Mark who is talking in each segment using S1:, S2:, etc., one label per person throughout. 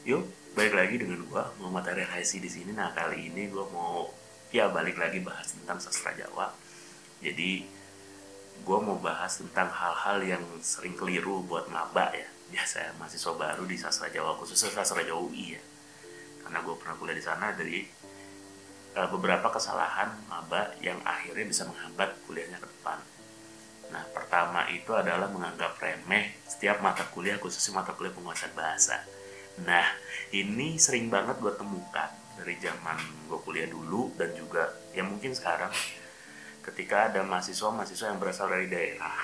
S1: Yuk, balik lagi dengan gua Muhammad Arya Raisi di sini. Nah, kali ini gua mau balik lagi bahas tentang sastra Jawa. Jadi, gua mau bahas tentang hal-hal yang sering keliru buat maba ya. Biasa ya, mahasiswa baru di sastra Jawa, khususnya sastra Jawa UI ya. Karena gua pernah kuliah di sana, dari beberapa kesalahan maba yang akhirnya bisa menghambat kuliahnya ke depan. Nah, pertama itu adalah menganggap remeh setiap mata kuliah, khususnya mata kuliah penguasaan bahasa. Nah, ini sering banget gue temukan dari zaman gue kuliah dulu dan juga ya mungkin sekarang, ketika ada mahasiswa-mahasiswa yang berasal dari daerah,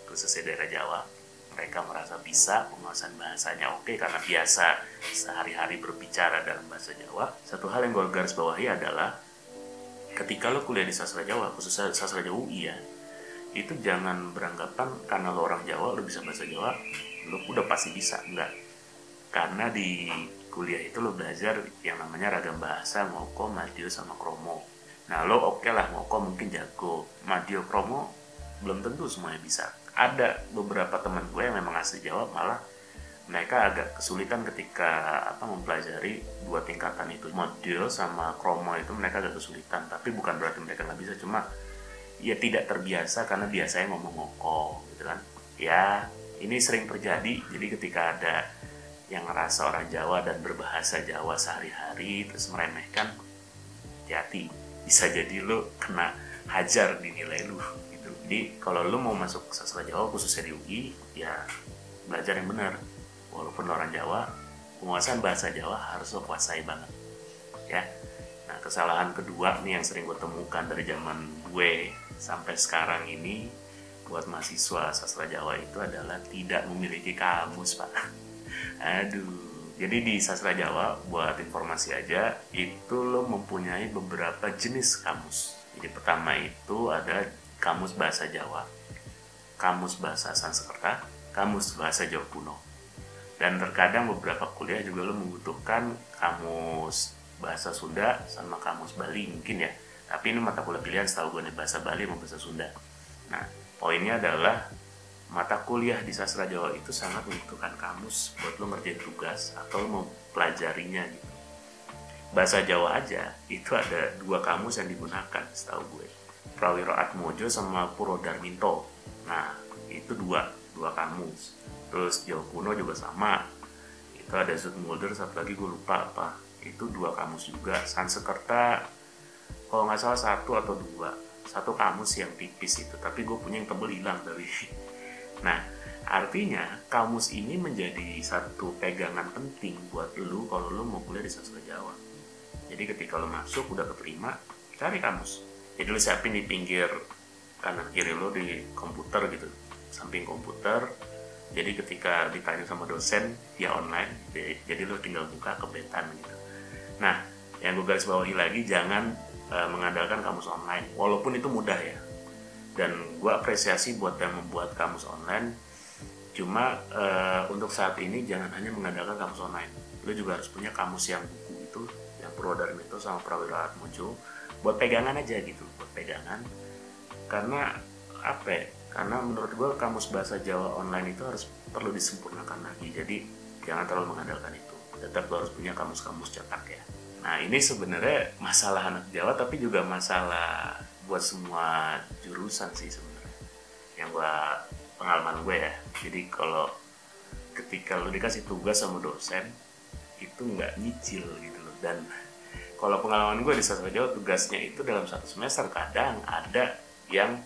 S1: khususnya daerah Jawa. Mereka merasa bisa penguasaan bahasanya oke karena biasa sehari-hari berbicara dalam bahasa Jawa. Satu hal yang gue garis bawahi adalah ketika lo kuliah di sastra Jawa, khususnya sastra Jawa UI ya, itu jangan beranggapan karena lo orang Jawa, lo bisa bahasa Jawa, lo udah pasti bisa. Enggak. Karena di kuliah itu lo belajar yang namanya ragam bahasa, ngoko, madyo, sama kromo. Nah, lo oke lah, ngoko mungkin jago, madyo, kromo belum tentu semuanya bisa. Ada beberapa teman gue yang memang asli Jawa, malah mereka agak kesulitan ketika mempelajari dua tingkatan itu. Madyo sama kromo itu mereka agak kesulitan, tapi bukan berarti mereka nggak bisa, cuma ya tidak terbiasa karena biasanya ngomong ngoko gitu kan. Ya, ini sering terjadi. Jadi ketika ada yang ngerasa orang Jawa dan berbahasa Jawa sehari-hari terus meremehkan, hati-hati, bisa jadi lo kena hajar di nilai lo gitu. Jadi kalau lo mau masuk sastra Jawa khususnya di UI, ya belajar yang benar. Walaupun orang Jawa, penguasaan bahasa Jawa harus lo kuasai banget ya. Nah, kesalahan kedua nih yang sering gue temukan dari zaman gue sampai sekarang ini buat mahasiswa sastra Jawa itu adalah tidak memiliki kamus, Pak. Aduh, jadi di sastra Jawa, buat informasi aja, itu lo mempunyai beberapa jenis kamus. Jadi pertama itu ada kamus bahasa Jawa, kamus bahasa Sanskerta, kamus bahasa Jawa kuno. Dan terkadang beberapa kuliah juga lo membutuhkan kamus bahasa Sunda sama kamus Bali mungkin ya. Tapi ini mata kuliah pilihan, setahu gue nih, bahasa Bali sama bahasa Sunda. Nah, poinnya adalah mata kuliah di sastra Jawa itu sangat membutuhkan kamus buat lo ngerjain tugas atau lo mempelajarinya gitu. Bahasa Jawa aja itu ada dua kamus yang digunakan setahu gue, Prawiro Atmojo sama Purwodarminto. Nah, itu dua kamus. Terus Jawa kuno juga sama, itu ada Zoetmulder, satu lagi gue lupa apa, itu dua kamus juga. Sanskerta kalau nggak salah satu kamus yang tipis itu, tapi gue punya yang tebel, hilang dari. Nah, artinya kamus ini menjadi satu pegangan penting buat lu kalau lu mau kuliah di sastra Jawa. Jadi ketika lu masuk udah keterima, cari kamus. Jadi lu siapin di pinggir kanan kiri lu di komputer gitu, samping komputer. Jadi ketika ditanya sama dosen via online, jadi lu tinggal buka kebetan gitu. Nah, yang gue garis bawahi lagi, jangan mengandalkan kamus online, walaupun itu mudah ya. Dan gue apresiasi buat yang membuat kamus online. Cuma untuk saat ini jangan hanya mengandalkan kamus online. Lo juga harus punya kamus yang buku itu, yang Purwodarminto sama Prawiro Atmojo, buat pegangan aja gitu, buat pegangan. Karena apa ya? Karena menurut gue kamus bahasa Jawa online itu perlu disempurnakan lagi. Jadi jangan terlalu mengandalkan itu. Tetap lo harus punya kamus-kamus cetak ya. Nah, ini sebenarnya masalah anak Jawa, tapi juga masalah buat semua jurusan sih sebenarnya. Yang pengalaman gue ya. Jadi kalau ketika lo dikasih tugas sama dosen, itu nggak nyicil gitu loh. Dan kalau pengalaman gue di sastra Jawa, tugasnya itu dalam satu semester kadang ada yang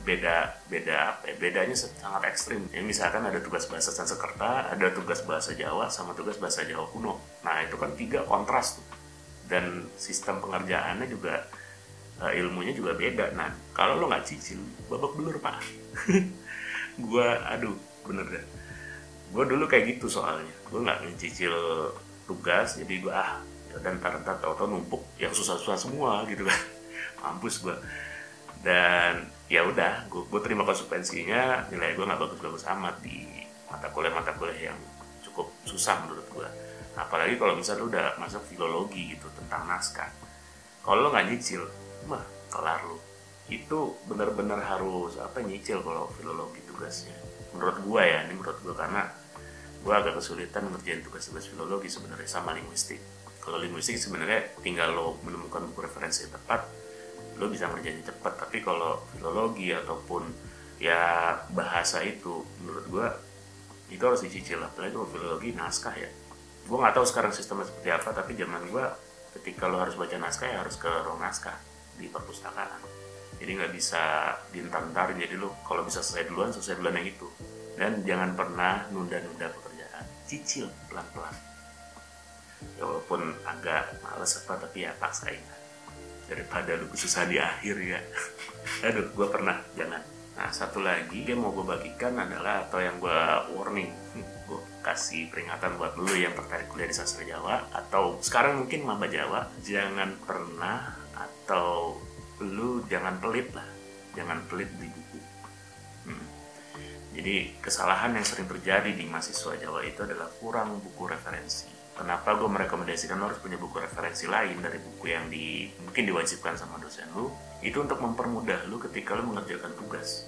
S1: bedanya sangat ekstrim ya. Misalkan ada tugas bahasa Sanskerta, ada tugas bahasa Jawa, sama tugas bahasa Jawa kuno. Nah, itu kan tiga kontras tuh, dan sistem pengerjaannya juga ilmunya juga beda. Nah, kalau lo nggak cicil, babak belur, Pak. Bener deh, gue dulu kayak gitu soalnya. Gue nggak ngecicil tugas, jadi gue dan ntar tau numpuk yang susah-susah semua gitu kan. Mampus gue. Dan ya udah, gue terima konsekuensinya. Nilai gue nggak bagus-bagus amat di mata kuliah yang cukup susah menurut gue. Apalagi kalau misalnya lo udah masuk filologi gitu, tentang naskah. Kalau lo nggak nyicil, kelar lo. Itu benar-benar harus nyicil kalau filologi tugasnya. Menurut gue ya, ini menurut gue, karena gue agak kesulitan ngerjain tugas-tugas filologi sebenarnya sama linguistik. Kalau linguistik sebenarnya tinggal lo menemukan buku referensi yang tepat, lo bisa ngerjainnya cepat. Tapi kalau filologi ataupun ya bahasa itu, menurut gue itu harus dicicil. Apalagi kalau filologi naskah ya. Gue nggak tahu sekarang sistemnya seperti apa, tapi zaman gue ketika lo harus baca naskah ya harus ke ruang naskah di perpustakaan. Jadi nggak bisa dientar-entarin. Jadi lo kalau bisa selesai duluan yang itu. Dan jangan pernah nunda-nunda pekerjaan. Cicil pelan-pelan. Ya walaupun agak males tapi ya paksain. Daripada lu susah di akhir ya. Aduh, gue pernah, jangan. Nah, satu lagi yang mau gue bagikan adalah, atau yang gue warning, gue kasih peringatan buat lu yang tertarik kuliah di sastra Jawa, atau sekarang mungkin maba Jawa, jangan pernah, atau lu jangan pelit lah, jangan pelit beli buku. Jadi kesalahan yang sering terjadi di mahasiswa Jawa itu adalah kurang buku referensi. Kenapa gue merekomendasikan lo harus punya buku referensi lain dari buku yang mungkin diwajibkan sama dosen lu? Itu untuk mempermudah lu ketika lu mengerjakan tugas.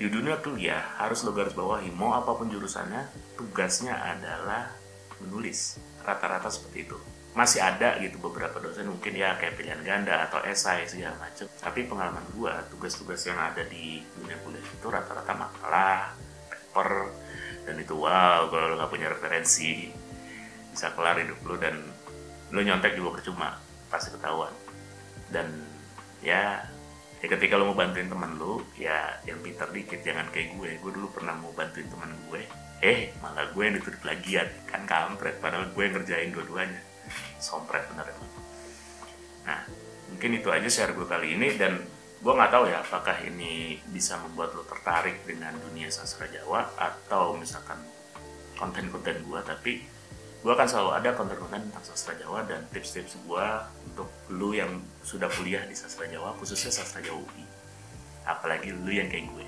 S1: Di dunia kuliah harus lo garis bawahi, mau apapun jurusannya, tugasnya adalah menulis. Rata-rata seperti itu. Masih ada gitu beberapa dosen mungkin ya kayak pilihan ganda atau esai segala macam. Tapi pengalaman gue, tugas-tugas yang ada di dunia kuliah itu rata-rata makalah, paper, dan itu wow kalau lo gak punya referensi bisa kelar hidup lo, dan lo nyontek juga percuma, pasti ketahuan. Dan ya ketika lo mau bantuin temen lo, ya yang pintar dikit, jangan kayak gue dulu pernah mau bantuin teman gue, malah gue yang dituduh plagiat, kan kampret, padahal gue yang ngerjain dua-duanya. Sompret bener emang. Nah, mungkin itu aja share gue kali ini, dan gue nggak tahu ya apakah ini bisa membuat lo tertarik dengan dunia sastra Jawa atau misalkan konten-konten gue, tapi gue akan selalu ada konten-konten tentang sastra Jawa dan tips-tips gue untuk lo yang sudah kuliah di sastra Jawa, khususnya sastra Jawa UI. Apalagi lo yang kayak gue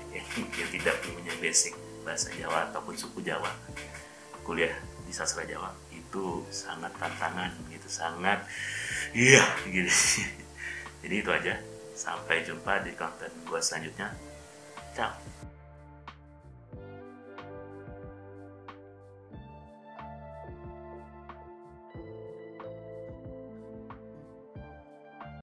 S1: yang tidak punya basic bahasa Jawa ataupun suku Jawa, kuliah di sastra Jawa itu sangat tantangan gitu, sangat gitu. Jadi itu aja, sampai jumpa di konten gue selanjutnya. Ciao.